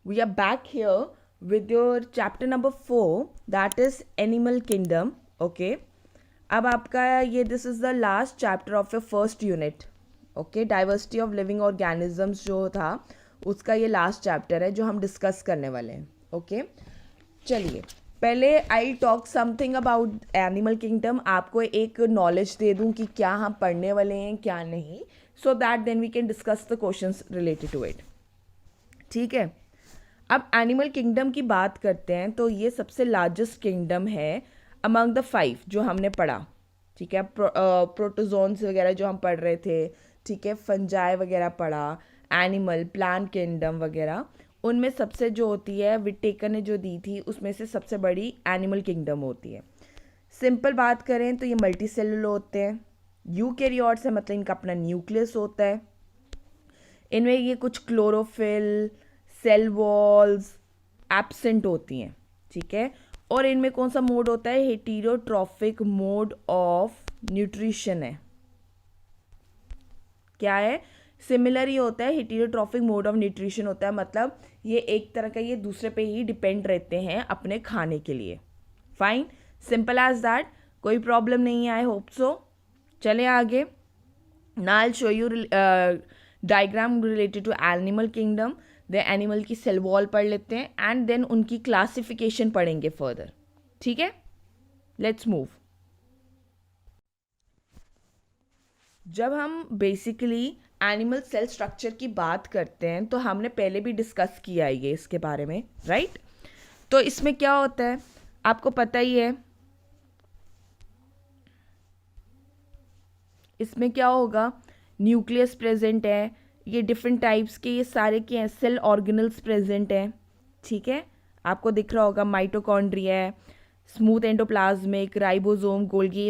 We are back here with your chapter number 4, that is Animal Kingdom. Okay. अब आपका ये this is the last chapter of your first unit. Okay, diversity of living organisms जो था उसका ये last chapter है जो हम डिस्कस करने वाले हैं. ओके, चलिए पहले I talk something about animal kingdom. आपको एक नॉलेज दे दूं कि क्या हम पढ़ने वाले हैं क्या नहीं, so that then we can discuss the questions related to it. ठीक है, अब एनिमल किंगडम की बात करते हैं तो ये सबसे लार्जेस्ट किंगडम है अमंग द 5 जो हमने पढ़ा. ठीक है, प्रोटोजोन्स वगैरह जो हम पढ़ रहे थे, ठीक है, फंजाई वगैरह पढ़ा, एनिमल प्लांट किंगडम वगैरह, उनमें सबसे जो होती है विटेकर ने जो दी थी उसमें से सबसे बड़ी एनिमल किंगडम होती है. सिंपल बात करें तो ये मल्टी सेलुलर होते हैं. यूकैरियोट्स है मतलब इनका अपना न्यूक्लियस होता है. इनमें ये कुछ क्लोरोफिल, सेल वॉल्स एब्सेंट होती हैं. ठीक है, और इनमें कौन सा मोड होता है? हेटेरोट्रॉफिक मोड ऑफ न्यूट्रिशन है. क्या है? सिमिलर ही होता है, हेटेरोट्रॉफिक मोड ऑफ न्यूट्रिशन होता है, मतलब ये एक तरह का ये दूसरे पे ही डिपेंड रहते हैं अपने खाने के लिए. फाइन, सिंपल एज दैट, कोई प्रॉब्लम नहीं है. I hope so. चले आगे. Now I show you diagram related to animal kingdom. The animal की सेल वॉल पढ़ लेते हैं एंड देन उनकी क्लासिफिकेशन पढ़ेंगे फर्दर. ठीक है, लेट्स मूव. जब हम बेसिकली एनिमल सेल स्ट्रक्चर की बात करते हैं तो हमने पहले भी डिस्कस किया है ये इसके बारे में, राइट? तो इसमें क्या होता है आपको पता ही है. इसमें क्या होगा? न्यूक्लियस प्रेजेंट है, ये डिफरेंट टाइप्स के ये सारे के हैं, सेल ऑर्गेनल्स प्रेजेंट हैं. ठीक है, आपको दिख रहा होगा माइटोकॉन्ड्रिया है, smooth endoplasmic, ribosome, Golgi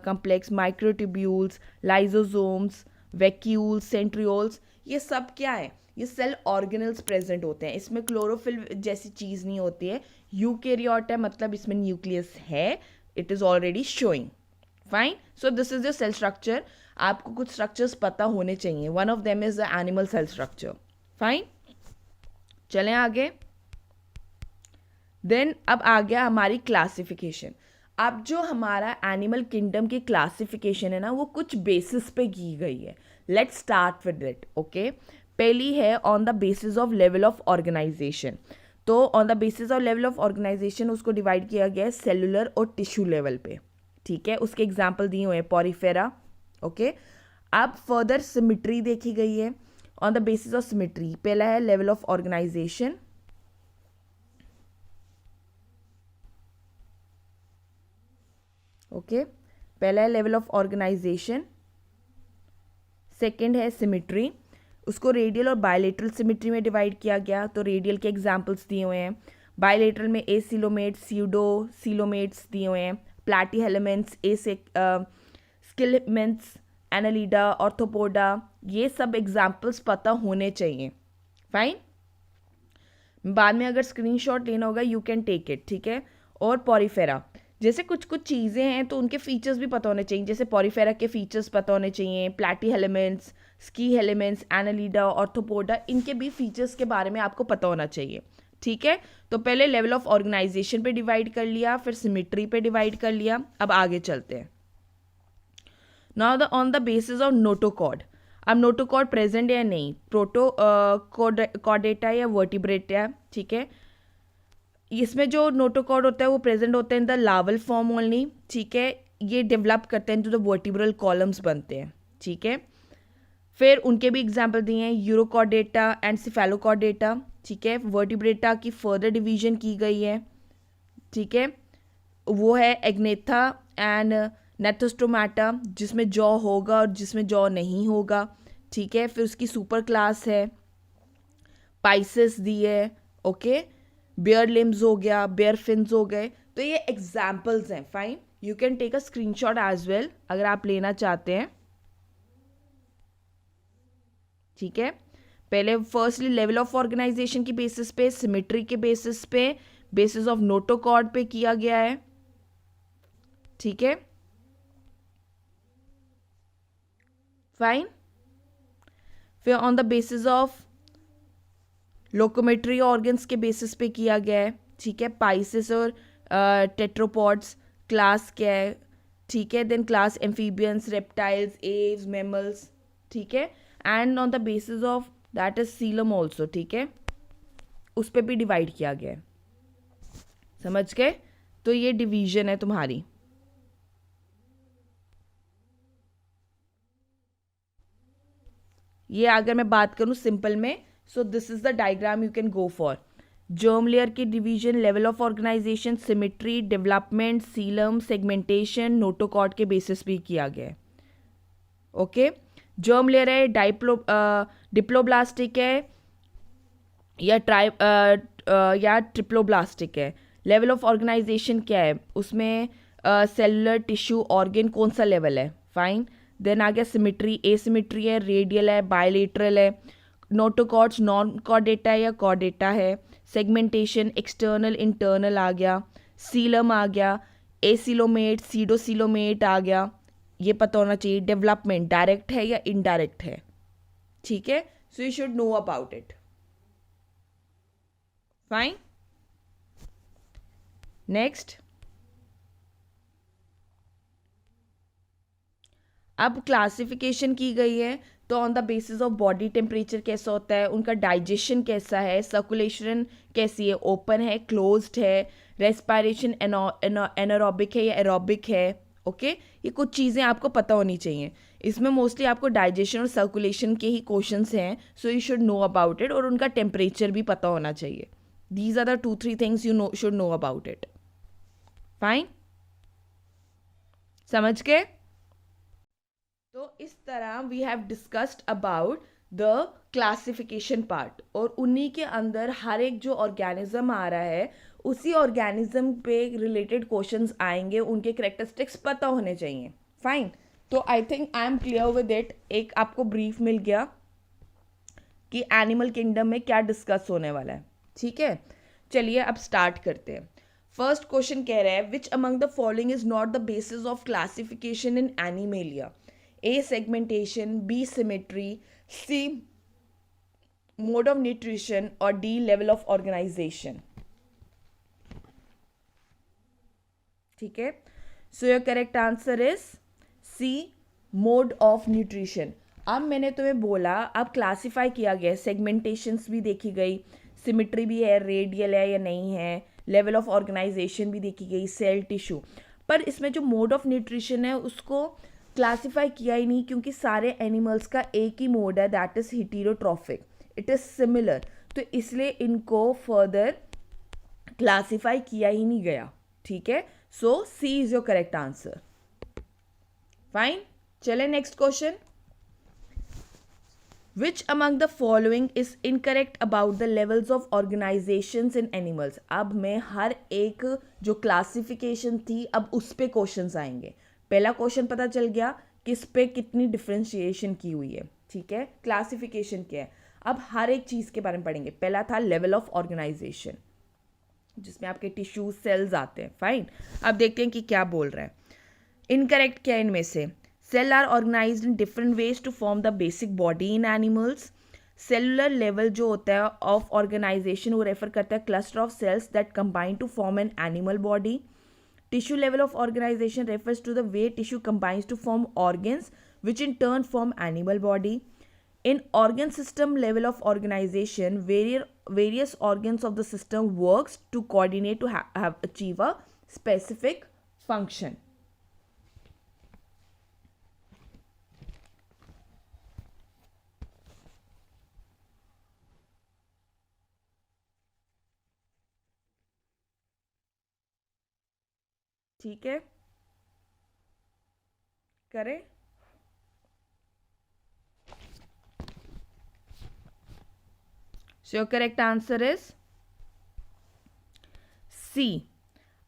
complex, microtubules, lysosomes, vacuoles, centrioles, ये सब क्या है? ये सेल ऑर्गेनल्स प्रेजेंट होते हैं. इसमें क्लोरोफिल जैसी चीज़ नहीं होती है. यूकैरियोट है मतलब इसमें न्यूक्लियस है, it is already showing. Fine, so this is your cell structure. आपको कुछ स्ट्रक्चर्स पता होने चाहिए. One of them is the animal cell structure. Fine, चलें आगे. देन अब आ गया हमारी क्लासिफिकेशन. अब जो हमारा एनिमल किंगडम की क्लासिफिकेशन है ना, वो कुछ बेसिस पे की गई है. Let's start with it. Okay, पहली है on the basis of level of organisation. तो on the basis of level of organisation उसको डिवाइड किया गया है सेलुलर और टिश्यू लेवल पे. ठीक है, उसके एग्जाम्पल दिए हुए हैं पॉरीफेरा. ओके, अब फर्दर सिमिट्री देखी गई है. On the basis of symmetry पहला है लेवल ऑफ ऑर्गेनाइजेशन. ओके, पहला है लेवल ऑफ ऑर्गेनाइजेशन. सेकंड है सिमिट्री. उसको रेडियल और बायलेटरल सिमिट्री में डिवाइड किया गया. तो रेडियल के एग्जाम्पल्स दिए हुए हैं. बायलेटरल में एसिलोमेट्स, सीडो सीलोमेट्स दिए हुए हैं. प्लैटीहेलमेंट्स, स्किलमेंट्स, एनालिडा, ऑर्थोपोडा, ये सब एग्जाम्पल्स पता होने चाहिए. फाइन, बाद में अगर स्क्रीनशॉट लेना होगा यू कैन टेक इट. ठीक है, और पॉरीफेरा जैसे कुछ कुछ चीज़ें हैं तो उनके फीचर्स भी पता होने चाहिए. जैसे पॉरीफेरा के फीचर्स पता होने चाहिए, प्लैटीहेलमेंट्स, स्की हेलेमेंट्स, एनालिडा, ऑर्थोपोडा, इनके भी फीचर्स के बारे में आपको पता होना चाहिए. ठीक है, तो पहले लेवल ऑफ ऑर्गेनाइजेशन पे डिवाइड कर लिया, फिर सिमिट्री पे डिवाइड कर लिया. अब आगे चलते हैं. Now the on the basis of notochord. अब नोटोकॉर्ड प्रेजेंट है या नहीं, प्रोटो कॉर्डेटा या वर्टिब्रेटा. ठीक है, इसमें जो नोटोकॉर्ड होता है वो प्रेजेंट होता है इन द लावल फॉर्म ओनली. ठीक है, ये डेवलप करते हैं जो वर्टिब्रल कॉलम्स बनते हैं. ठीक है, फिर उनके भी एग्जाम्पल दिए हैं, यूरोकॉर्डेटा एंड सिफेलोकॉर्डेटा. ठीक है, वर्टिब्रेटा की फर्दर डिवीजन की गई है. ठीक है, वो है एग्नेथा एंड नेथोस्टोमाटा, जिसमें जॉ होगा और जिसमें जॉ नहीं होगा. ठीक है, फिर उसकी सुपर क्लास है पाइसेस दी है. ओके, बेयर लिम्स हो गया, बेयर फिन्स हो गए. तो ये एग्जाम्पल्स हैं. Fine, you can take a screenshot as well अगर आप लेना चाहते हैं. ठीक है, पहले फर्स्टली लेवल ऑफ ऑर्गेनाइजेशन की बेसिस पे, सिमिट्री के बेसिस पे, बेसिस ऑफ नोटोकॉर्ड पे किया गया है. ठीक है, फाइन, फिर on the basis of locomotory organs के बेसिस पे किया गया है, ठीक है। पाइसेस और टेट्रोपॉड्स क्लास क्या है, ठीक है। Then class amphibians, reptiles, aves, mammals, ठीक है। And on the basis of that is coelom also, ठीक है, उस पर भी डिवाइड किया गया है। समझ गए? तो ये डिवीजन है तुम्हारी। ये अगर मैं बात करूं सिंपल में, so this is the diagram you can go for. Germ layer की division, level of organisation, symmetry, development, coelom, segmentation, notochord के बेसिस पे किया गया है। ओके, जर्म लेयर है, डिप्लोब्लास्टिक है या या ट्रिप्लोब्लास्टिक है। लेवल ऑफ ऑर्गेनाइजेशन क्या है, उसमें सेलुलर, टिश्यू, ऑर्गन, कौन सा लेवल है, फाइन। देन आ गया सिमेट्री, एसिमेट्री है, रेडियल है, बायलेटरल है। नोटोकॉर्ड्स नॉन कॉर्डेटा है या कॉर्डेटा है। सेगमेंटेशन एक्सटर्नल इंटरनल आ गया। सीलम आ गया, एसिलोमेट, सीडोसिलोमेट आ गया, ये पता होना चाहिए। डेवलपमेंट डायरेक्ट है या इनडायरेक्ट है, ठीक है। सो you should know about it, fine. Next, अब क्लासिफिकेशन की गई है तो on the basis of body temperature कैसा होता है, उनका डाइजेशन कैसा है, सर्कुलेशन कैसी है, ओपन है, क्लोज्ड है, रेस्पायरेशन एनारोबिक है या एरोबिक है। ओके, ये कुछ चीज़ें आपको पता होनी चाहिए। इसमें मोस्टली आपको डाइजेशन और सर्कुलेशन के ही क्वेश्चंस हैं, so you should know about it. और उनका टेम्परेचर भी पता होना चाहिए। These are the 2-3 things you should know about it, fine. समझ के? तो इस तरह we have discussed about the classification part, और उन्हीं के अंदर हर एक जो ऑर्गेनिज्म आ रहा है उसी ऑर्गेनिज्म पे रिलेटेड क्वेश्चंस आएंगे, उनके करेक्टरिस्टिक्स पता होने चाहिए, फाइन। तो I think I am clear with it. एक आपको ब्रीफ मिल गया कि एनिमल किंगडम में क्या डिस्कस होने वाला है, ठीक है। चलिए अब स्टार्ट करते हैं। फर्स्ट क्वेश्चन कह रहा है, विच among the following is not the basis of classification in animalia? A. Segmentation, B. Symmetry, C. Mode of nutrition, or D. Level of organization. ठीक है, so your correct answer is C. Mode of nutrition. अब मैंने तुम्हें बोला, अब classify किया गया, सेगमेंटेशंस भी देखी गई, सिमिट्री भी है, रेडियल है या नहीं है, लेवल ऑफ ऑर्गेनाइजेशन भी देखी गई, सेल, टिश्यू। पर इसमें जो मोड ऑफ न्यूट्रिशन है उसको क्लासीफाई किया ही नहीं, क्योंकि सारे एनिमल्स का एक ही मोड है, that is heterotrophic, it is similar, तो इसलिए इनको फर्दर क्लासीफाई किया ही नहीं गया, ठीक है। So C is your correct answer, fine. चले next question. Which among the following is incorrect about the levels of organisations in animals? अब मैं हर एक जो क्लासिफिकेशन थी अब उस पे क्वेश्चंस आएंगे। पहला क्वेश्चन पता चल गया किस पे कितनी डिफ्रेंशिएशन की हुई है, ठीक है, क्लासिफिकेशन क्या है। अब हर एक चीज़ के बारे में पढ़ेंगे। पहला था लेवल ऑफ ऑर्गेनाइजेशन, जिसमें आपके टिश्यू सेल्स आते हैं, फाइन। अब देखते हैं कि क्या बोल रहा है। इनकरेक्ट क्या है इनमें से? Cell are organized in different ways to form the basic body in animals. Cellular level जो होता है ऑफ ऑर्गेनाइजेशन वो रेफर करता है cluster of cells that combine to form an animal body. Tissue level of organization refers to the way tissue combines to form organs, which in turn form animal body. In organ system level of organization, various organs of the system works to coordinate to have achieve a specific function. ठीक है, करें। So your correct answer is C.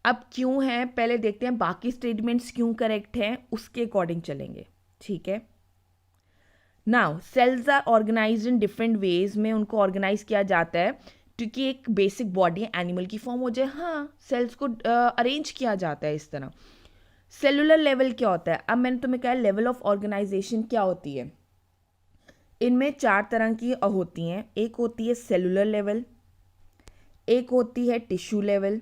अब क्यों है पहले देखते हैं, बाकी स्टेटमेंट्स क्यों करेक्ट हैं उसके अकॉर्डिंग चलेंगे, ठीक है। Now cells are organized in different ways में उनको ऑर्गेनाइज किया जाता है क्योंकि एक बेसिक बॉडी एनिमल की फॉर्म हो जाए, हाँ, सेल्स को अरेंज किया जाता है इस तरह। सेलुलर लेवल क्या होता है? अब मैंने तुम्हें कहा लेवल ऑफ ऑर्गेनाइजेशन क्या होती है। इनमें 4 तरह की होती हैं। एक होती है सेलुलर लेवल, एक होती है टिश्यू लेवल,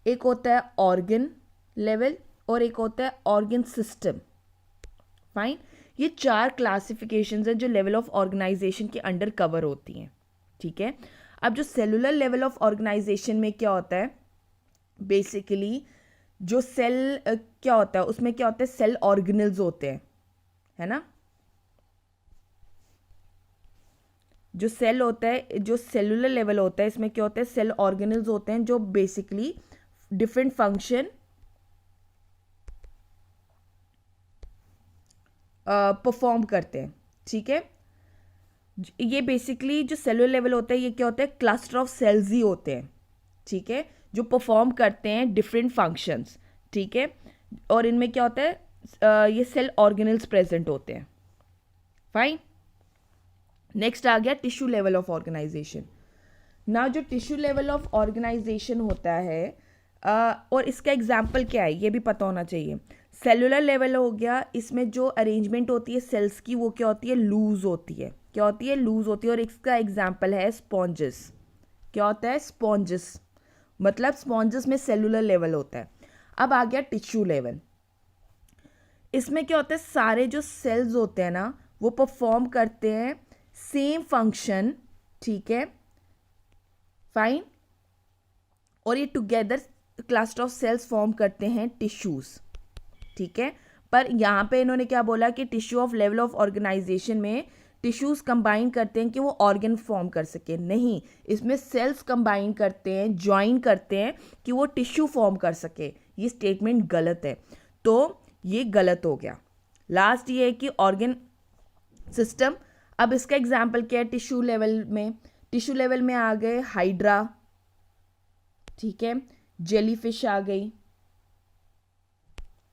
एक होता है ऑर्गन लेवल और एक होता है ऑर्गन सिस्टम। फाइन, ये 4 क्लासिफिकेशंस हैं जो लेवल ऑफ ऑर्गेनाइजेशन के अंडर कवर होती हैं। ठीक है, अब जो सेलुलर लेवल ऑफ ऑर्गेनाइजेशन में क्या होता है, बेसिकली जो सेल क्या होता है उसमें क्या होता है, सेल ऑर्गेनल्स होते हैं, है ना। जो सेल होता है, जो सेलुलर लेवल होता है, इसमें क्या होता है, सेल ऑर्गेनल्स होते हैं जो बेसिकली डिफरेंट फंक्शन परफॉर्म करते हैं। ठीक है, ये बेसिकली जो सेलुलर लेवल होता है ये क्या होता है, क्लस्टर ऑफ सेल्स ही होते हैं। ठीक है, जो परफॉर्म करते हैं डिफरेंट फंक्शंस। ठीक है, और इनमें क्या होता है, ये सेल ऑर्गेनल्स प्रेजेंट होते हैं। फाइन, नेक्स्ट आ गया टिश्यू लेवल ऑफ ऑर्गेनाइजेशन। ना जो टिश्यू लेवल ऑफ ऑर्गेनाइजेशन होता है और इसका एग्जाम्पल क्या है ये भी पता होना चाहिए। सेलुलर लेवल हो गया, इसमें जो अरेंजमेंट होती है सेल्स की वो क्या होती है, लूज होती है। क्या होती है, लूज होती है। और इसका एग्जाम्पल है स्पॉन्जेस। क्या होता है, स्पॉन्जेस, मतलब स्पॉन्जेस में सेलुलर लेवल होता है। अब आ गया टिश्यू लेवल। इसमें क्या होता है, सारे जो सेल्स होते हैं ना वो परफॉर्म करते हैं सेम फंक्शन। ठीक है, फाइन, और ये together cluster of cells form करते हैं टिश्यूज। ठीक है, पर यहाँ पे इन्होंने क्या बोला कि tissue of level of organization में टिश्यूज कंबाइन करते हैं कि वो ऑर्गन फॉर्म कर सके, नहीं, इसमें सेल्स कंबाइन करते हैं, ज्वाइन करते हैं कि वो टिश्यू फॉर्म कर सके। ये स्टेटमेंट गलत है, तो ये गलत हो गया। लास्ट ये है कि ऑर्गन सिस्टम। अब इसका एग्जाम्पल क्या है, टिश्यू लेवल में, टिश्यू लेवल में आ गए हाइड्रा, ठीक है, जेलीफिश आ गई।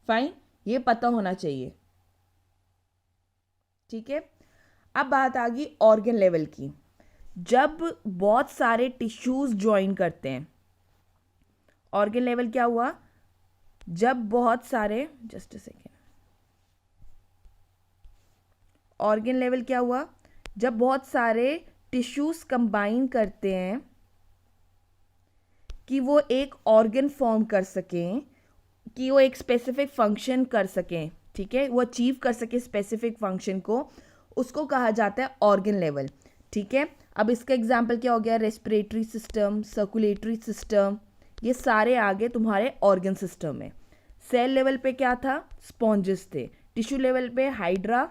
फाइन, ये पता होना चाहिए। ठीक है, अब बात आ गई ऑर्गन लेवल की। जब बहुत सारे टिश्यूज ज्वाइन करते हैं, ऑर्गन लेवल क्या हुआ, जब बहुत सारे, just a second, organ level क्या हुआ, जब बहुत सारे टिश्यूज कंबाइन करते हैं कि वो एक ऑर्गन फॉर्म कर सकें, कि वो एक स्पेसिफिक फंक्शन कर सकें। ठीक है, वो अचीव कर सके स्पेसिफिक फंक्शन को, उसको कहा जाता है ऑर्गन लेवल। ठीक है, अब इसका एग्जांपल क्या हो गया, रेस्पिरेटरी सिस्टम, सर्कुलेटरी सिस्टम, ये सारे आ गए तुम्हारे ऑर्गन सिस्टम में। सेल लेवल पे क्या था, स्पॉन्जेस थे। टिश्यू लेवल पे हाइड्रा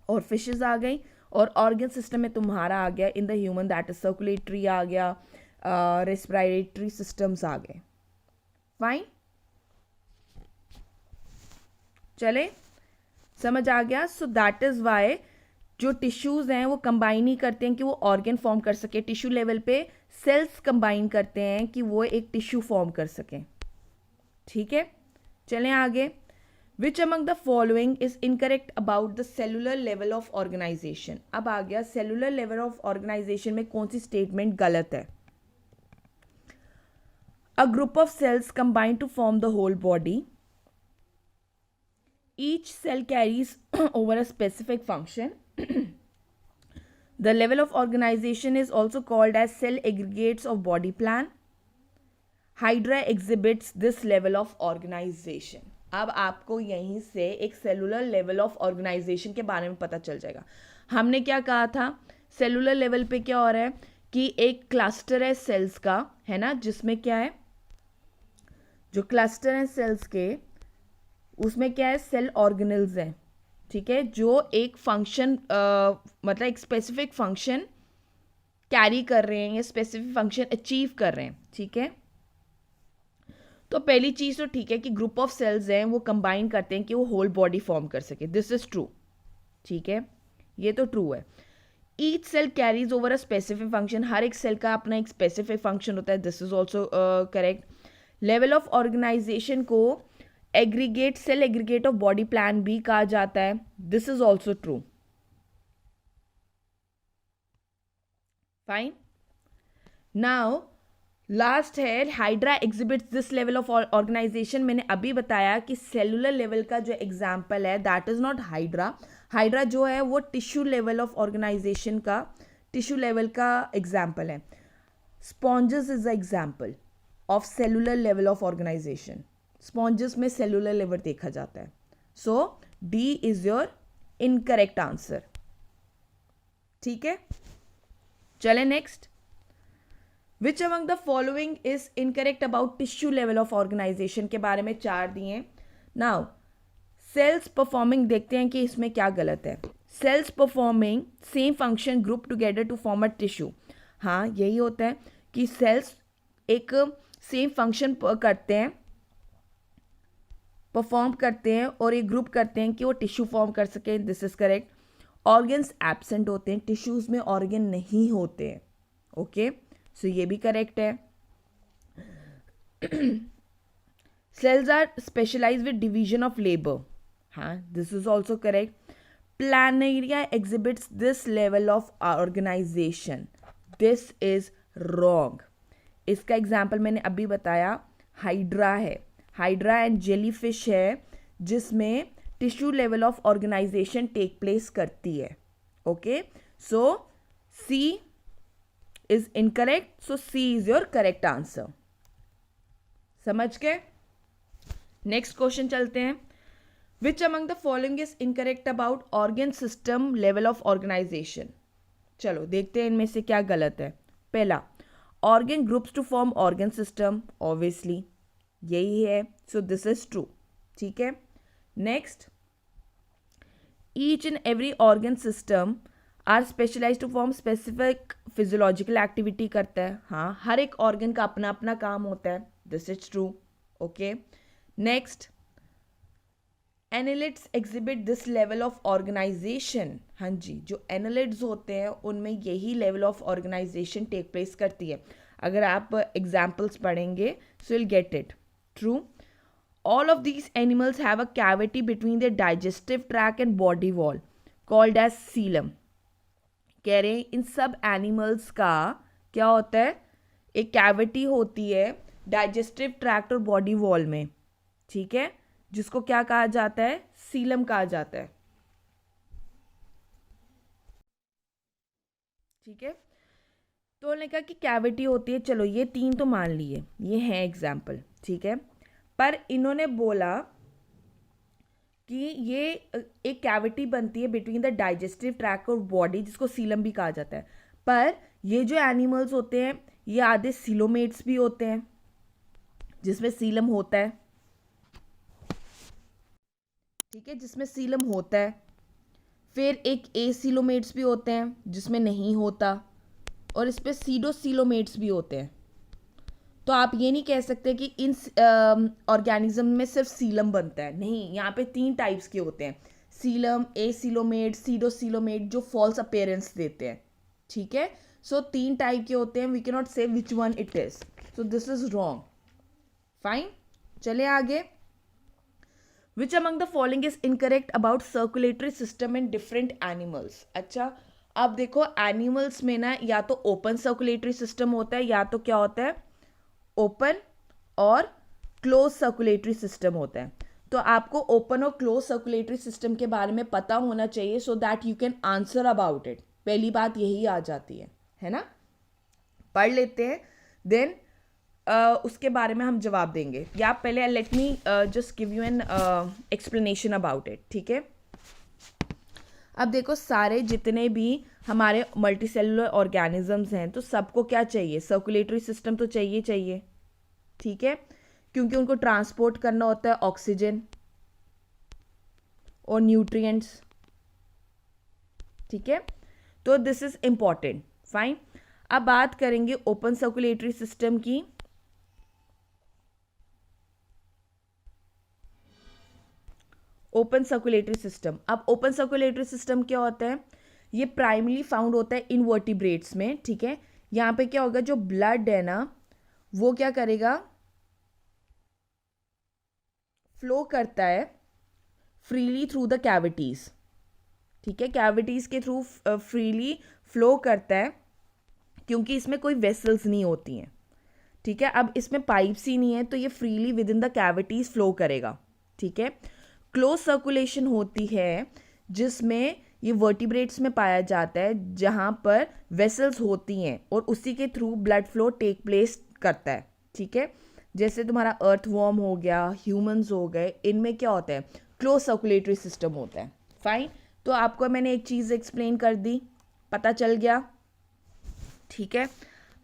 और फिशेस आ गई, और ऑर्गन सिस्टम में तुम्हारा आ गया in the human that is circulatory आ गया, रेस्पिरेटरी सिस्टम्स आ गए। फाइन, चले, समझ आ गया। सो दैट इज वाई जो टिश्यूज हैं वो कंबाइन ही करते हैं कि वो ऑर्गन फॉर्म कर सके। टिश्यू लेवल पे सेल्स कंबाइन करते हैं कि वो एक टिश्यू फॉर्म कर सकें। ठीक है, चलें आगे। Which among the following is incorrect about the cellular level of organization. अब आ गया सेलुलर लेवल ऑफ ऑर्गेनाइजेशन में कौन सी स्टेटमेंट गलत है। A group of cells combine to form the whole body. Each cell carries over a specific function. The level of organization is also called as cell aggregates of body plan. Hydra exhibits this level of organization. अब आपको यहीं से एक cellular level of organisation के बारे में पता चल जाएगा। हमने क्या कहा था, सेलुलर लेवल पे क्या हो रहा है कि एक क्लस्टर है सेल्स का, है ना, जिसमें क्या है, जो क्लस्टर है सेल्स के उसमें क्या है, सेल ऑर्गेनल्स हैं। ठीक है, जो एक फंक्शन मतलब एक स्पेसिफिक फंक्शन कैरी कर रहे हैं या स्पेसिफिक फंक्शन अचीव कर रहे हैं। ठीक है, तो पहली चीज़ तो ठीक है कि ग्रुप ऑफ सेल्स हैं वो कंबाइन करते हैं कि वो होल बॉडी फॉर्म कर सके, दिस इज ट्रू। ठीक है, ये तो ट्रू है। Each cell carries over a specific function, हर एक सेल का अपना एक स्पेसिफिक फंक्शन होता है, this is also correct. Level of organisation को aggregate, cell aggregate of body plan भी कहा जाता है, this is also true. Fine, now last है hydra exhibits this level of organisation. मैंने अभी बताया कि सेलुलर लेवल का जो एग्जाम्पल है that is not hydra. Hydra जो है वो टिश्यू लेवल ऑफ ऑर्गेनाइजेशन का, टिश्यू लेवल का एग्जाम्पल है। Sponges is the example of cellular level of organisation. Sponges में सेलुलर लेवल देखा जाता है। So D is your incorrect answer. ठीक है, चले next. Which among the following is incorrect about tissue level of organisation के बारे में 4 दिए। नाउ सेल्स परफॉर्मिंग, देखते हैं कि इसमें क्या गलत है। Cells performing same function group together to form a tissue. हाँ, यही होता है कि सेल्स एक सेम फंक्शन करते हैं, परफॉर्म करते हैं और एक ग्रुप करते हैं कि वो टिश्यू फॉर्म कर सके। This is correct. Organs absent होते हैं, टिश्यूज में ऑर्गन नहीं होते हैं। ओके, सो ये भी करेक्ट है। Cells are specialise with division of labour. हाँ, this is also correct. Planaria exhibits this level of organisation. This is wrong. इसका एग्जाम्पल मैंने अभी बताया, हाइड्रा है। हाइड्रा एंड जेलीफिश है जिसमें tissue level of organisation take place करती है। Okay, so C is incorrect. So C is your correct answer. समझ गए? नेक्स्ट क्वेश्चन चलते हैं। Which among the following is incorrect about organ system level of organization. चलो देखते हैं इनमें से क्या गलत है। पहला, organ groups to form organ system, obviously यही है। So this is true. ठीक है, next, each and every organ system are specialize to form specific physiological activity करता है। हाँ, हर एक ऑर्गन का अपना अपना काम होता है। This is true. Okay, next, annelids exhibit this level of organisation. हाँ जी, जो एनालिट्स होते हैं उनमें यही level of organisation take place करती है। अगर आप एग्जाम्पल्स पढ़ेंगे so will get it. True. All of these animals have a cavity between the digestive tract and body wall called as coelom. कह रहे हैं इन सब एनिमल्स का क्या होता है, एक कैविटी होती है डाइजेस्टिव ट्रैक्ट और बॉडी वॉल में। ठीक है, जिसको क्या कहा जाता है, सीलम कहा जाता है। ठीक है, तो उन्होंने कहा कि कैविटी होती है। चलो ये 3 तो मान लिए, ये है एग्जाम्पल। ठीक है, पर इन्होंने बोला कि ये एक कैविटी बनती है बिटवीन द डाइजेस्टिव ट्रैक्ट और बॉडी, जिसको सीलम भी कहा जाता है। पर ये जो एनिमल्स होते हैं ये आधे सीलोमेट्स भी होते हैं जिसमें सीलम होता है। ठीक है, जिसमें सीलम होता है। फिर एक एसीलोमेट्स भी होते हैं जिसमें नहीं होता, और इस पर सीडोसीलोमेट्स भी होते हैं। तो आप ये नहीं कह सकते कि इन ऑर्गेनिज्म में सिर्फ सीलम बनता है। नहीं, यहाँ पे 3 टाइप्स के होते हैं, सीलम, एसीलोमेट, सीडोसीलोमेट, जो फॉल्स अपीयरेंस देते हैं। ठीक है, सो 3 टाइप के होते हैं। वी कैन नॉट से which one it is. So this is wrong. Fine, चले आगे। Which among the following is incorrect about circulatory system in different animals. अच्छा, अब देखो एनिमल्स में ना या तो ओपन सर्कुलेटरी सिस्टम होता है या तो क्या होता है, ओपन और क्लोज सर्कुलेटरी सिस्टम होता है। तो आपको ओपन और क्लोज सर्कुलेटरी सिस्टम के बारे में पता होना चाहिए so that you can answer about it. पहली बात यही आ जाती है ना। पढ़ लेते हैं, देन उसके बारे में हम जवाब देंगे। या पहले let me just give you an explanation about it. ठीक है, अब देखो सारे जितने भी हमारे मल्टीसेलुलर ऑर्गेनिजम्स हैं तो सबको क्या चाहिए, सर्कुलेटरी सिस्टम तो चाहिए। ठीक है, क्योंकि उनको ट्रांसपोर्ट करना होता है ऑक्सीजन और न्यूट्रिएंट्स। ठीक है, तो दिस इज इंपॉर्टेंट। फाइन, अब बात करेंगे ओपन सर्कुलेटरी सिस्टम की। ओपन सर्कुलेटरी सिस्टम, अब ओपन सर्कुलेटरी सिस्टम क्या होता है, ये प्राइमरी फाउंड होता है इनवर्टिब्रेट्स में। ठीक है, यहाँ पे क्या होगा, जो ब्लड है ना वो क्या करेगा, फ्लो करता है फ्रीली थ्रू द कैविटीज। ठीक है, कैविटीज के थ्रू फ्रीली फ्लो करता है क्योंकि इसमें कोई वेसल्स नहीं होती हैं। ठीक है। अब इसमें पाइप्स ही नहीं है तो ये freely with in the cavities flow करेगा, ठीक है। क्लोज सर्कुलेशन होती है जिसमें ये वर्टिब्रेट्स में पाया जाता है, जहाँ पर वेसल्स होती हैं और उसी के through blood flow take place करता है, ठीक है। जैसे तुम्हारा अर्थवॉर्म हो गया, ह्यूमंस हो गए, इनमें क्या होता है, क्लोज सर्कुलेटरी सिस्टम होता है। फाइन, तो आपको मैंने एक चीज़ एक्सप्लेन कर दी, पता चल गया, ठीक है।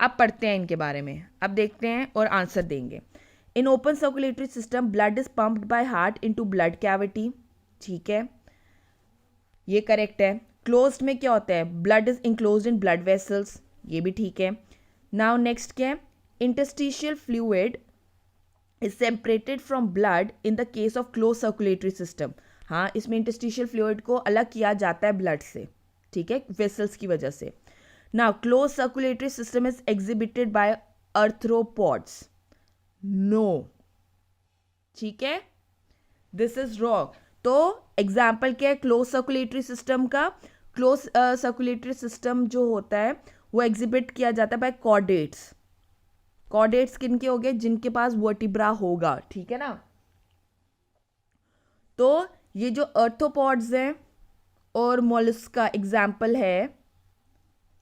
अब पढ़ते हैं इनके बारे में, अब देखते हैं और आंसर देंगे। In open circulatory system blood is pumped by heart into blood cavity, ठीक है, ये करेक्ट है। क्लोज्ड में क्या होता है, blood is enclosed in blood vessels, ये भी ठीक है। नाउ नेक्स्ट क्या है, interstitial fluid is separated from blood in the case of close circulatory system. हाँ, इसमें इंटरस्टिशियल फ्लूइड को अलग किया जाता है ब्लड से, ठीक है, वेसल्स की वजह से। Now close circulatory system is exhibited by arthropods, no, ठीक है, दिस इज रॉन्ग। तो एग्जाम्पल क्या है क्लोज सर्कुलेटरी सिस्टम का, क्लोज सर्कुलेटरी सिस्टम जो होता है वो एग्जिबिट किया जाता है बाय कॉर्डेट्स। कॉर्डेट्स किनके हो गए, जिनके पास वर्टिब्रा होगा, ठीक है ना। तो ये जो अर्थोपॉड्स हैं और मोलस्क का एग्जाम्पल है,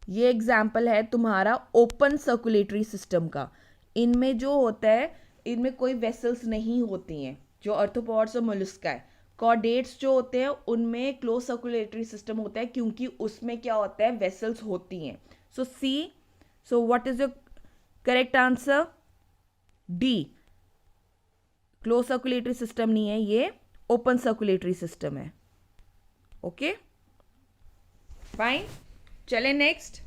ये एग्जाम्पल है तुम्हारा ओपन सर्कुलेटरी सिस्टम का। इनमें जो होता है, इनमें कोई वेसल्स नहीं होती हैं, जो अर्थोपॉड्स और मोलस्का है। कॉर्डेट्स जो होते हैं उनमें क्लोज सर्कुलेटरी सिस्टम होता है, क्योंकि उसमें क्या होता है, वेसल्स होती हैं। So C, so what is your correct answer, D, close circulatory system नहीं है, ये ओपन सर्कुलेटरी सिस्टम है। ओके, फाइन, चले next.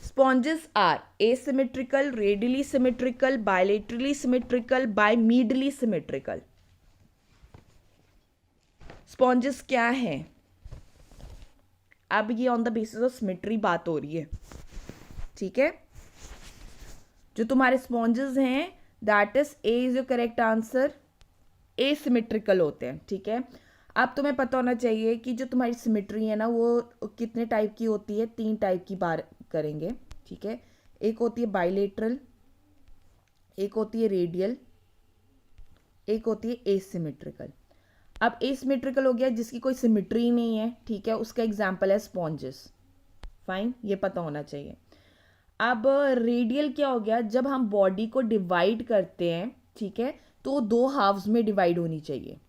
Sponges are asymmetrical, radially symmetrical, bilaterally symmetrical, bimedially symmetrical. Sponges क्या हैं? अब ये on the basis of symmetry बात हो रही है, ठीक है। जो तुम्हारे स्पॉन्जेस हैं, that is a is your correct answer, asymmetrical होते हैं, ठीक है। अब तुम्हें पता होना चाहिए कि जो तुम्हारी सिमेट्री है ना, वो कितने टाइप की होती है, 3 टाइप की बार करेंगे, ठीक है। एक होती है बाइलेटरल, एक होती है रेडियल, एक होती है एसिमेट्रिकल। अब एसिमेट्रिकल हो गया जिसकी कोई सिमेट्री नहीं है, ठीक है, उसका एग्जाम्पल है स्पॉन्जेस। फाइन, ये पता होना चाहिए। अब रेडियल क्या हो गया, जब हम बॉडी को डिवाइड करते हैं, ठीक है, तो 2 हाफ्स में डिवाइड होनी चाहिए,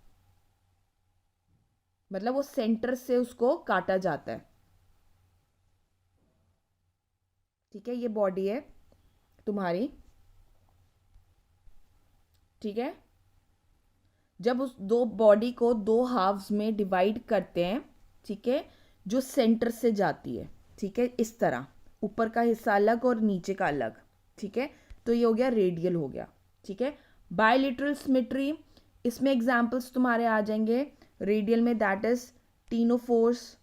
मतलब वो सेंटर से उसको काटा जाता है, ठीक है। ये बॉडी है तुम्हारी, ठीक है। जब उस दो बॉडी को 2 हाफ्स में डिवाइड करते हैं, ठीक है, जो सेंटर से जाती है, ठीक है, इस तरह ऊपर का हिस्सा अलग और नीचे का अलग, ठीक है, तो ये हो गया रेडियल हो गया, ठीक है। बायलेटरल सिमेट्री, इसमें एग्जांपल्स तुम्हारे आ जाएंगे रेडियल में, दैट इज टीनोफोर्स,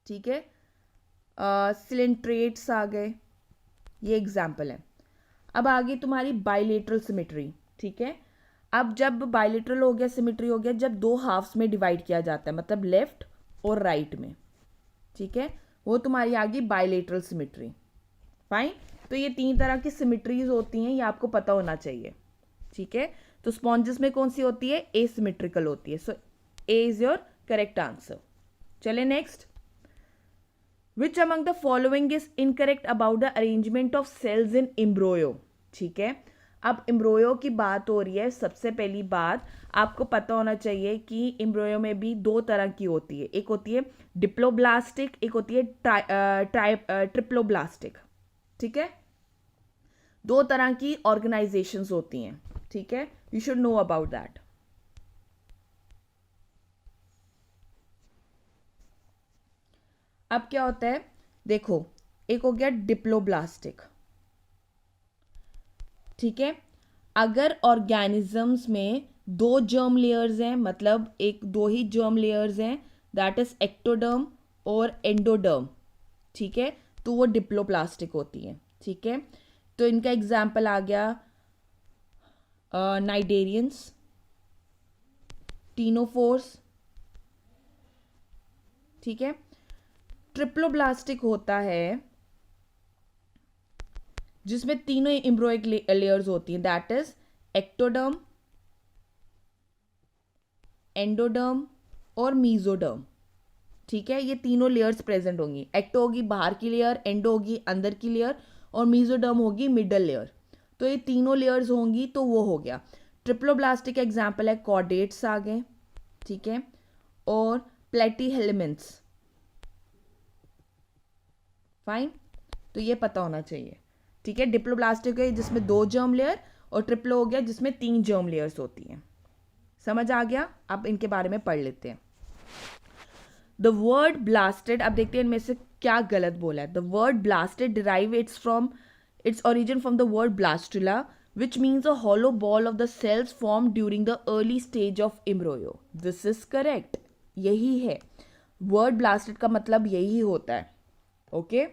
ठीक है, सिलेंट्रेट्स आ गए, ये एग्जाम्पल है। अब आगे तुम्हारी बायलेटरल सिमेट्री, ठीक है। अब जब बायलेटरल हो गया, सिमेट्री हो गया, जब 2 हाफ्स में डिवाइड किया जाता है, मतलब लेफ्ट और राइट में, ठीक है, वो तुम्हारी आ गई बायलेटरल सिमेट्री। फाइन, तो ये 3 तरह की सिमेट्रीज होती हैं, ये आपको पता होना चाहिए, ठीक है। तो स्पॉन्जेस में कौन सी होती है, एसिमेट्रिकल होती है। So A is your correct answer. चले next. Which among the following is incorrect about the arrangement of cells in embryo, ठीक है। अब एम्ब्रोयो की बात हो रही है। सबसे पहली बात आपको पता होना चाहिए कि एम्ब्रोयो में भी 2 तरह की होती है, एक होती है डिप्लोब्लास्टिक, एक होती है ट्रिप्लोब्लास्टिक, ठीक है। 2 तरह की ऑर्गेनाइजेशंस होती हैं, ठीक है, you should know about that. अब क्या होता है, देखो, एक हो गया डिप्लोब्लास्टिक, ठीक है। अगर ऑर्गेनिजम्स में 2 जर्म लेयर्स हैं, मतलब 2 ही जर्म लेयर्स हैं, दैट इज एक्टोडर्म और एंडोडर्म, ठीक है, तो वो डिप्लोप्लास्टिक होती हैं, ठीक है। तो इनका एग्जाम्पल आ गया नाइडेरियंस, टीनोफोर्स, ठीक है। ट्रिप्लोब्लास्टिक होता है जिसमें तीनों एम्ब्रोइक लेयर्स होती हैं, दैट इज एक्टोडर्म, एंडोडर्म और मीजोडर्म। ठीक है, ये तीनों लेयर्स प्रेजेंट होंगी। एक्टो होगी बाहर की लेयर, एंडो होगी अंदर की लेयर और मीजोडर्म होगी मिडल लेयर। तो ये तीनों लेयर्स होंगी, तो वो हो गया ट्रिप्लोब्लास्टिक। एग्जाम्पल है कॉर्डेट्स आ गए, ठीक है, और प्लेटीहेलमिन्ट्स। फाइन, तो ये पता होना चाहिए। ठीक है, डिप्लोब्लास्टिक है जिसमें 2 जर्म लेयर और ट्रिप्लो हो गया जिसमें 3 जर्म लेयर्स होती हैं। समझ आ गया? अब इनके बारे में पढ़ लेते हैं। द वर्ड ब्लास्टेड, अब देखते हैं इनमें से क्या गलत बोला है। The word blasted derive its origin from the word blastula, which means a hollow ball of the cells formed during the early stage of embryo. This is correct. यही है, word blasted का मतलब यही होता है। Okay,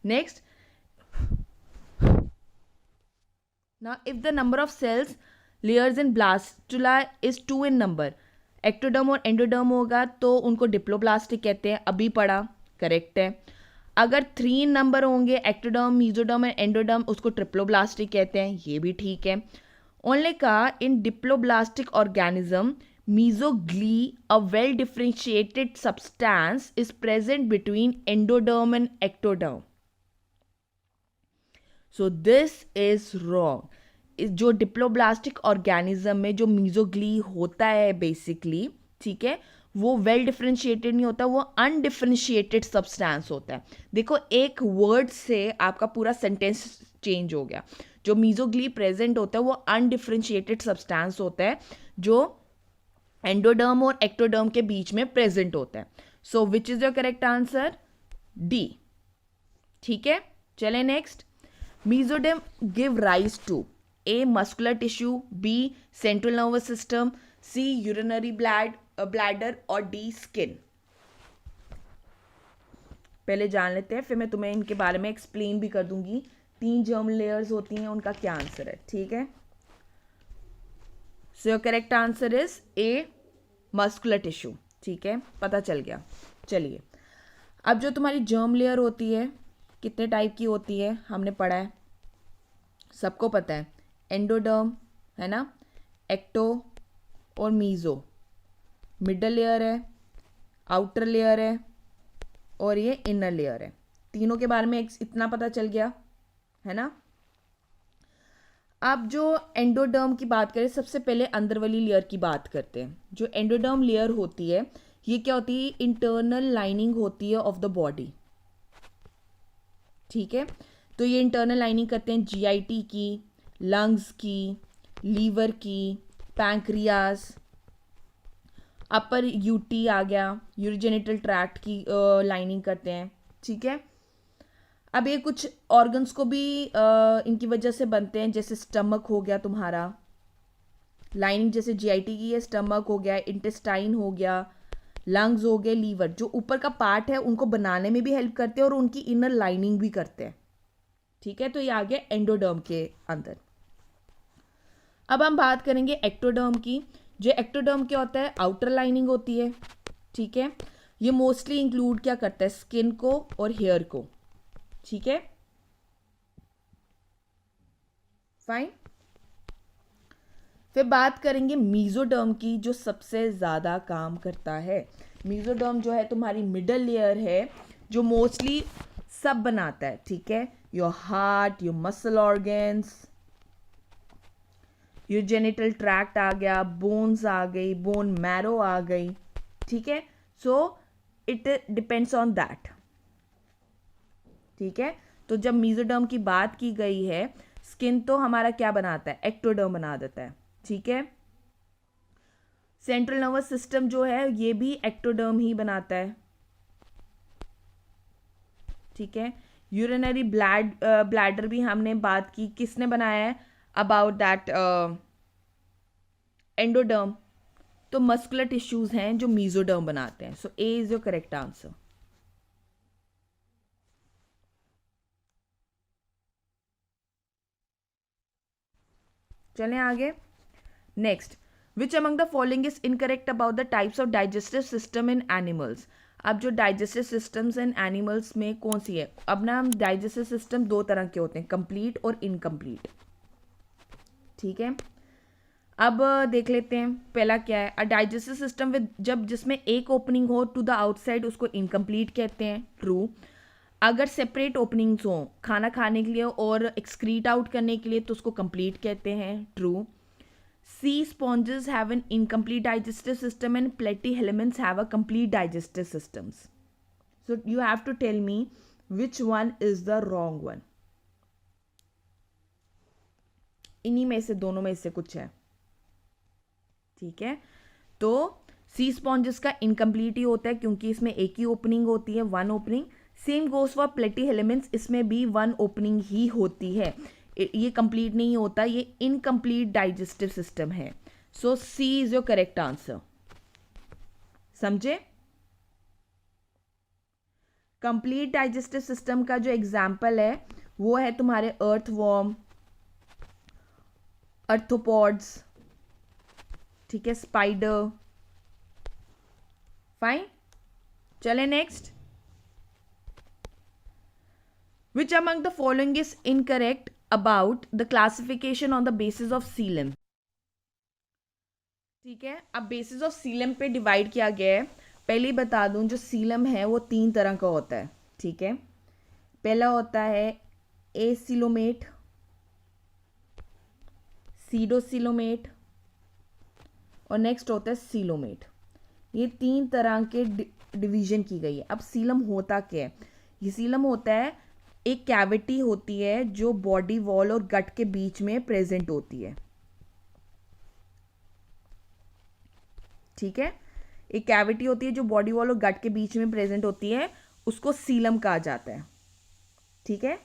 next. Now, if the number of cells layers in blastula is 2 in number, ectoderm और endoderm होगा तो उनको डिप्लोब्लास्टिक कहते हैं, अभी पढ़ा, करेक्ट है। अगर 3 नंबर होंगे, एक्टोडर्म, मीजोडर्म और एंडोडर्म, उसको ट्रिप्लोब्लास्टिक कहते हैं, ये भी ठीक है। ओनली कहा in diploblastic organism mesoglea a well differentiated substance is present between endoderm and ectoderm. So this is wrong. जो डिप्लोब्लास्टिक ऑर्गेनिज्म में जो मीजोग्ली होता है बेसिकली, ठीक है, वो वेल डिफ्रेंशिएटेड नहीं होता, वो अनडिफ्रेंशिएटेड सब्सटेंस होता है। देखो, एक वर्ड से आपका पूरा सेंटेंस चेंज हो गया। जो मीजोग्ली प्रेजेंट होता है वो अनडिफ्रेंशिएटेड सब्सटेंस होता है जो एंडोडर्म और एक्टोडर्म के बीच में प्रेजेंट होता है। So which is your correct answer? D. ठीक है, चले next. Mesoderm give rise to A. muscular tissue, B. central nervous system, C. urinary bladder और D. skin। पहले जान लेते हैं, फिर मैं तुम्हें इनके बारे में एक्सप्लेन भी कर दूंगी। 3 जर्म लेयर्स होती हैं, उनका क्या आंसर है, ठीक है। सो your correct answer is A. Muscular tissue. ठीक है, पता चल गया। चलिए, अब जो तुम्हारी जर्म लेयर होती है कितने टाइप की होती है हमने पढ़ा है, सबको पता है। एंडोडर्म है ना, एक्टो और मीजो। मिडल लेयर है, आउटर लेयर है और ये इनर लेयर है। तीनों के बारे में इतना पता चल गया है ना। अब जो एंडोडर्म की बात करें, सबसे पहले अंदर वाली लेयर की बात करते हैं। जो एंडोडर्म लेयर होती है, ये क्या होती है? इंटरनल लाइनिंग होती है ऑफ द बॉडी। ठीक है, तो ये इंटरनल लाइनिंग करते हैं जीआईटी की, लंग्स की, लीवर की, पैंक्रियास, अपर यूटी आ गया, यूरोजेनिटल ट्रैक्ट की लाइनिंग करते हैं। ठीक है, अब ये कुछ ऑर्गन्स को भी इनकी वजह से बनते हैं, जैसे स्टमक हो गया तुम्हारा, लाइनिंग जैसे जीआईटी की है, स्टमक हो गया, इंटेस्टाइन हो गया, लंग्स हो गए, लीवर, जो ऊपर का पार्ट है उनको बनाने में भी हेल्प करते हैं और उनकी इनर लाइनिंग भी करते हैं। ठीक है, तो ये आ गया एंडोडर्म के अंदर। अब हम बात करेंगे एक्टोडर्म की। जो एक्टोडर्म क्या होता है? आउटर लाइनिंग होती है। ठीक है, ये मोस्टली इंक्लूड क्या करता है? स्किन को और हेयर को। ठीक है, फाइन। फिर बात करेंगे मीजोडर्म की, जो सबसे ज़्यादा काम करता है। मीजोडर्म जो है तुम्हारी मिडल लेयर है, जो मोस्टली सब बनाता है। ठीक है, your heart, your muscle organs, your genital tract आ गया, बोन्स आ गई, बोन मैरो आ गई। ठीक है, so it depends on that. ठीक है, तो जब मीजोडर्म की बात की गई है, स्किन तो हमारा क्या बनाता है? एक्टोडर्म बना देता है। ठीक है, सेंट्रल नर्वस सिस्टम जो है ये भी एक्टोडर्म ही बनाता है। ठीक है, यूरिनरी ब्लैडर भी हमने बात की, किसने बनाया है? About that endoderm. तो मस्कुलर टिश्यूज हैं जो मीजोडर्म बनाते हैं। सो A is your correct answer. चलें आगे। Next, which among the following is incorrect about the types of digestive system in animals. अब जो डाइजेस्टिव सिस्टम्स इन एनिमल्स में कौन सी है? अब ना हम डाइजेस्टिव सिस्टम दो तरह के होते हैं, कंप्लीट और इनकम्प्लीट। ठीक है, अब देख लेते हैं पहला क्या है। अ डाइजेस्टिव सिस्टम विद जब जिसमें एक ओपनिंग हो टू द आउटसाइड उसको इनकम्प्लीट कहते हैं, ट्रू। अगर सेपरेट ओपनिंग्स हो खाना खाने के लिए और एक्सक्रीट आउट करने के लिए तो उसको कंप्लीट कहते हैं, true. Sea sponges have an incomplete digestive system and platyhelminths have a complete digestive systems. So you have to tell me which one is the wrong one. इन्हीं में से दोनों में से कुछ है, ठीक है। तो सी स्पॉन्जेस का इनकम्प्लीट ही होता है क्योंकि इसमें एक ही ओपनिंग होती है, one opening. Same goes for platyhelminthes, इसमें भी वन ओपनिंग ही होती है, ये कंप्लीट नहीं होता, ये इनकम्प्लीट डाइजेस्टिव सिस्टम है। So C is your correct answer, समझे। कंप्लीट डाइजेस्टिव सिस्टम का जो एग्जाम्पल है वो है तुम्हारे अर्थवॉर्म, अर्थोपॉड्स, ठीक है, स्पाइडर। फाइन, चले next. Which among the following is incorrect about the classification on the basis of coelom. ठीक है, अब बेसिस ऑफ सीलम पे डिवाइड किया गया है। पहले ही बता दूं जो सीलम है वो तीन तरह का होता है, ठीक है। पहला होता है एसिलोमेट, सीडोसिलोमेट और नेक्स्ट होता है सीलोमेट। ये तीन तरह के डिवीजन की गई है। अब सीलम होता क्या है? ये सीलम होता है एक कैविटी होती है जो बॉडी वॉल और गट के बीच में प्रेजेंट होती है, ठीक है। एक कैविटी होती है जो बॉडी वॉल और गट के बीच में प्रेजेंट होती है, उसको सीलम कहा जाता है, ठीक है।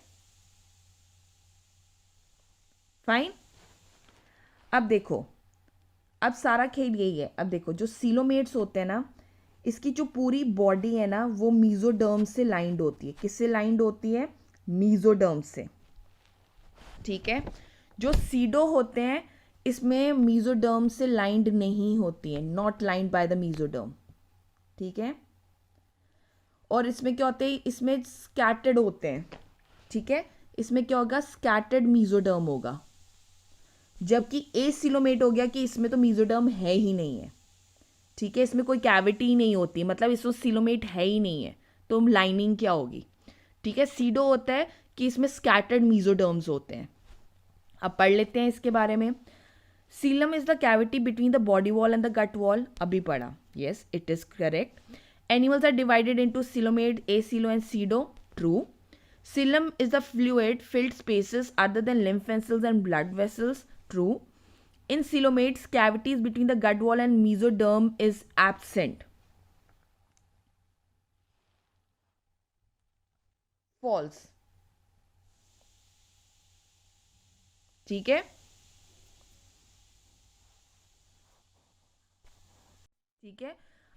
फाइन, अब देखो, अब सारा खेल यही है। अब देखो जो सीलोमेट्स होते हैं ना, इसकी जो पूरी बॉडी है ना वो मीजोडर्म से लाइंड होती है। किससे लाइंड होती है? मीजोडर्म से, ठीक है। जो सीडो होते हैं इसमें मीजोडर्म से लाइंड नहीं होती है, not lined by the mesoderm, ठीक है। और इसमें क्या होते हैं? इसमें स्कैटर्ड होते हैं, ठीक है। इसमें क्या होगा? स्कैटर्ड मीजोडर्म होगा। जबकि एसिलोमेट हो गया कि इसमें तो मीजोडर्म है ही नहीं है, ठीक है। इसमें कोई कैविटी ही नहीं होती, मतलब इसमें सीलोमेट है ही नहीं है, तो लाइनिंग क्या होगी, ठीक है। सीडो होता है कि इसमें स्कैटर्ड मीजोडर्म्स होते हैं। अब पढ़ लेते हैं इसके बारे में। Coelom is the cavity between the body wall and the gut wall, अभी पढ़ा, yes it is correct. Animals are divided into coelomate, acoelo and pseudo, true. Coelom is the fluid filled spaces other than lymph vessels and blood vessels, true. In coelomates, cavities between the gut wall and mesoderm is absent. False. ठीक है, ठीक है।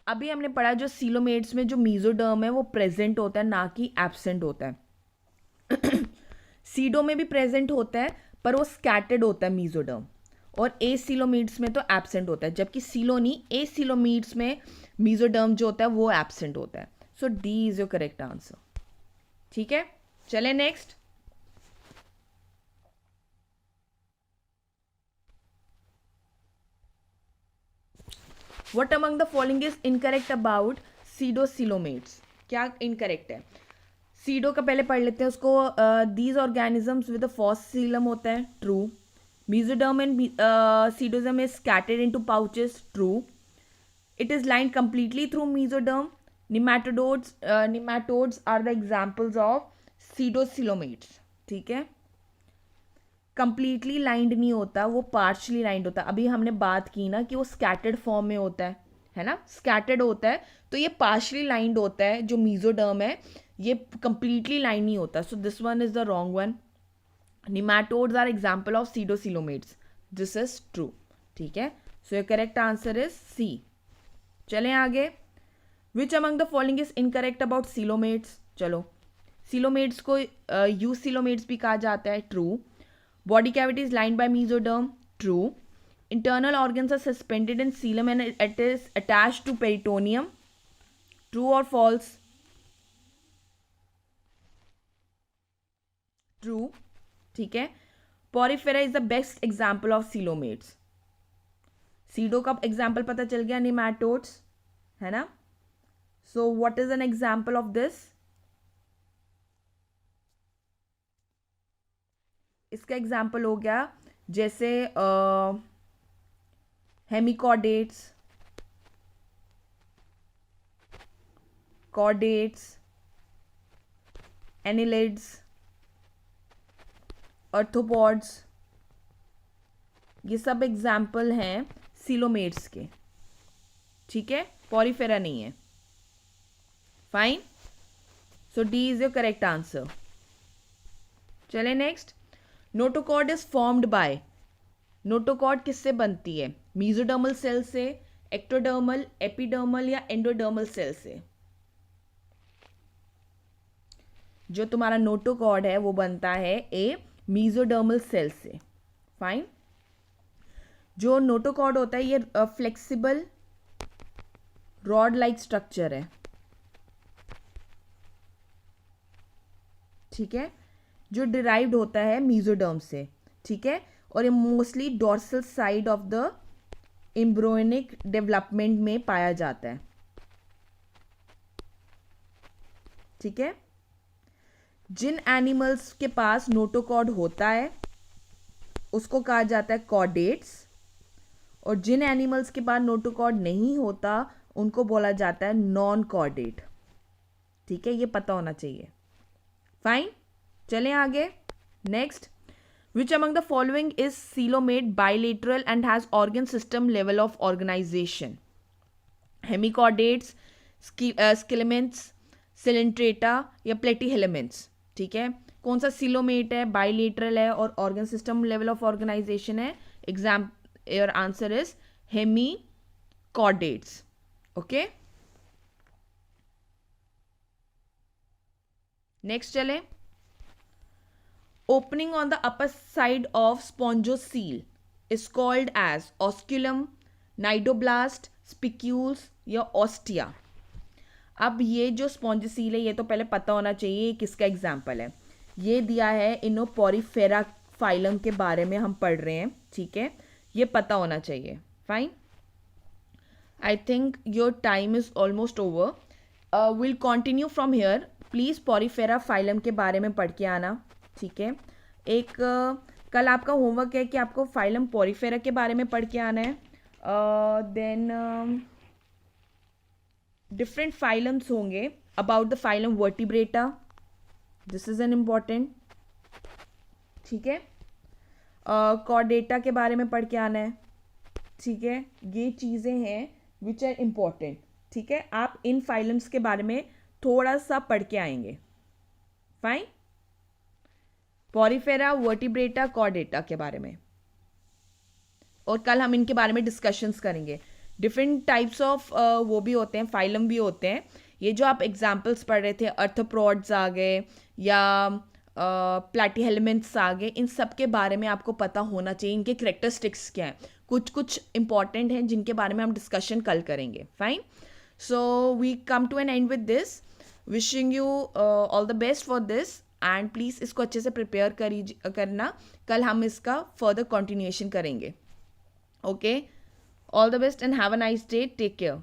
अभी हमने पढ़ा जो coelomates में जो मीजोडर्म है वो प्रेजेंट होता है, ना कि एब्सेंट होता है। सीडो में भी प्रेजेंट होता है पर वो स्कैटर्ड होता है मीजोडर्म, और एसिलोमीड्स में तो एब्सेंट होता है, जबकि सीलोनी एसिलोमीड्स में मीजोडर्म जो होता है वो एब्सेंट होता है। So D is your correct answer, ठीक है। चले next. What among the following is incorrect about pseudocoelomates? क्या इनकरेक्ट है? सीडो का पहले पढ़ लेते हैं उसको। These organisms with false coelom होता है, true. Mesoderm and pseudoderm is scattered into pouches, true. It is lined completely through mesoderm. Nematodes are the examples of pseudocoelomates, ठीक है। कंप्लीटली लाइंड नहीं होता, वो पार्शली लाइंड होता है। अभी हमने बात की ना कि वो स्कैटर्ड फॉर्म में होता है ना, स्कैटर्ड होता है, तो ये पार्शली लाइंड होता है। जो मीजोडर्म है ये कंप्लीटली लाइन नहीं होता। So this one is the wrong one. Nematodes are example of pseudocoelomates. This is true, ठीक है। So your correct answer is C. चलें आगे। Which among the following is incorrect about coelomates? चलो, coelomates को eucoelomates भी कहा जाता है, true. Body cavity is lined by mesoderm, true. internal organs are suspended in coelom and it is attached to peritoneum. True or false? True. ठीक है. Porifera is the best example of coelomates. Pseudo का example पता चल गया, nematodes, है ना. So what is an example of this? इसका example हो गया जैसे हेमिकॉर्डेट्स, कॉर्डेट्स, एनिलिड्स, आर्थ्रोपॉड्स, ये सब एग्जाम्पल हैं सीलोमेट्स के. ठीक है, पॉरीफेरा नहीं है. Fine. So D is your correct answer. चले next. Notochord is formed by. Notochord किससे बनती है? मीजोडर्मल सेल से, एक्टोडर्मल, एपिडर्मल या एंडोडर्मल सेल से? जो तुम्हारा नोटोकॉर्ड है वो बनता है ए मीजोडर्मल सेल से. फाइन. जो नोटोकॉर्ड होता है ये फ्लेक्सिबल रॉड लाइक स्ट्रक्चर है. ठीक है, जो डिराइव्ड होता है मीजोडर्म से. ठीक है, और ये mostly dorsal side of the embryonic development में पाया जाता है. ठीक है, जिन एनिमल्स के पास नोटोकॉर्ड होता है उसको कहा जाता है कॉर्डेट्स, और जिन एनिमल्स के पास नोटोकॉर्ड नहीं होता उनको बोला जाता है नॉन कॉर्डेट. ठीक है, ये पता होना चाहिए. फाइन. चलें आगे. Next. Which among the following is coelomate bilateral and has organ system level of organisation? Hemichordates, aschelminthes, coelenterata या प्लेटीहेलेमेंट्स? ठीक है, कौन सा सीलोमेट है, बाइलेटरल है और organ system level of organisation है? Your answer is hemichordates. Okay, next चले. Opening on the upper side of spongocoel is called as osculum, cnidoblast, spicules या ऑस्टिया. अब ये जो स्पॉन्जोसील है ये तो पहले पता होना चाहिए किसका एग्जाम्पल है. ये दिया है इनोपोरीफेरा फाइलम के बारे में हम पढ़ रहे हैं. ठीक है, ये पता होना चाहिए. Fine. I think your time is almost over. Will continue from here. Please Porifera phylum के बारे में पढ़ के आना. ठीक है, एक कल आपका होमवर्क है कि आपको फाइलम पॉरीफेरा के बारे में पढ़ के आना है. देन डिफरेंट फाइलम्स होंगे about the phylum vertebrata. This is an important. ठीक है, कॉर्डेटा के बारे में पढ़ के आना है. ठीक है, ये चीज़ें हैं विच आर इम्पॉर्टेंट. ठीक है, आप इन फाइलम्स के बारे में थोड़ा सा पढ़ के आएंगे. फाइन. पॉरीफेरा, वर्टिब्रेटा, कॉर्डेटा के बारे में, और कल हम इनके बारे में डिस्कशंस करेंगे. डिफरेंट टाइप्स ऑफ वो भी होते हैं, फाइलम भी होते हैं. ये जो आप एग्जाम्पल्स पढ़ रहे थे, आर्थ्रोपॉड्स आ गए या प्लैटीहेलमेंट्स आ गए, इन सब के बारे में आपको पता होना चाहिए. इनके करेक्टरिस्टिक्स क्या हैं, कुछ इंपॉर्टेंट हैं जिनके बारे में हम डिस्कशन कल करेंगे. Fine. So we come to an end with this. Wishing you all the best for this and please इसको अच्छे से प्रिपेयर करना. कल हम इसका फर्दर कंटिन्यूएशन करेंगे. Okay, all the best and have a nice day. Take care.